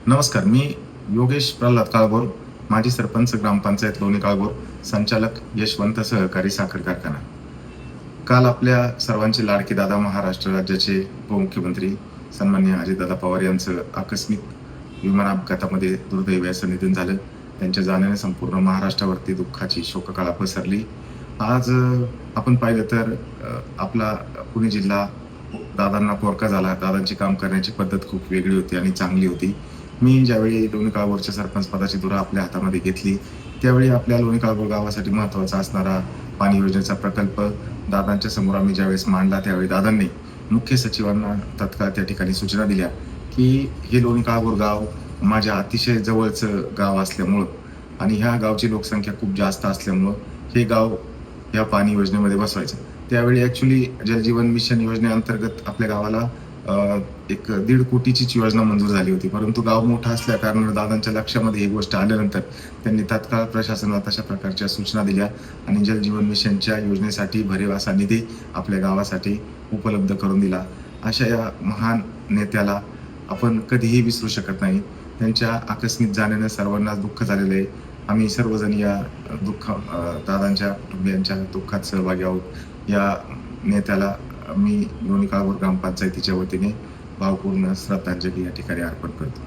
नमस्कार. मी योगेश प्रल्हाद काळभोर, माजी सरपंच ग्रामपंचायत लोणी काळभोर, संचालक यशवंत सहकारी साखर कारखाना. काल आपल्या सर्वांचे लाडके दादा, महाराष्ट्र राज्याचे उपमुख्यमंत्री सन्माननीय अजितदादा पवार यांचं आकस्मिक विमान अपघातामध्ये दुर्दैवी असं निधन झालं. त्यांच्या जाण्याने संपूर्ण महाराष्ट्रावरती दुःखाची शोककळा पसरली. आज आपण पाहिलं तर आपला पुणे जिल्हा दादांना पोरका झाला. दादांची काम करण्याची पद्धत खूप वेगळी होती आणि चांगली होती. मी ज्यावेळी लोणी काळभोरच्या सरपंच पदाची धुरा आपल्या हातामध्ये घेतली, त्यावेळी आपल्या लोणी काळभोर गावासाठी महत्त्वाचा असणारा पाणी योजनेचा प्रकल्प दादांच्या समोर आम्ही ज्यावेळेस मांडला, त्यावेळी दादांनी मुख्य सचिवांना तात्काळ त्या ठिकाणी सूचना दिल्या, की हे लोणी काळभोर गाव माझ्या अतिशय जवळचं गाव असल्यामुळं आणि ह्या गावची लोकसंख्या खूप जास्त असल्यामुळं हे गाव या पाणी योजनेमध्ये बसवायचं. त्यावेळी ॲक्च्युली जलजीवन मिशन योजनेअंतर्गत आपल्या गावाला एक 1.5 कोटीचीच योजना मंजूर झाली होती. परंतु गाव मोठं असल्या कारणानं दादांच्या लक्षामध्ये ही गोष्ट आल्यानंतर त्यांनी तात्काळ प्रशासनाला तशा प्रकारच्या सूचना दिल्या आणि जलजीवन मिशनच्या योजनेसाठी भरीव असा निधी आपल्या गावासाठी उपलब्ध करून दिला. अशा या महान नेत्याला आपण कधीही विसरू शकत नाही. त्यांच्या आकस्मिक जाण्यानं सर्वांनाच दुःख झालेलं आहे. आम्ही सर्वजण या दादांच्या कुटुंबियांच्या दुःखात सहभागी आहोत. या नेत्याला मी लोणी काळभोर ग्रामपंचायतीच्या वतीने भावपूर्ण श्रद्धांजली या ठिकाणी अर्पण करतो.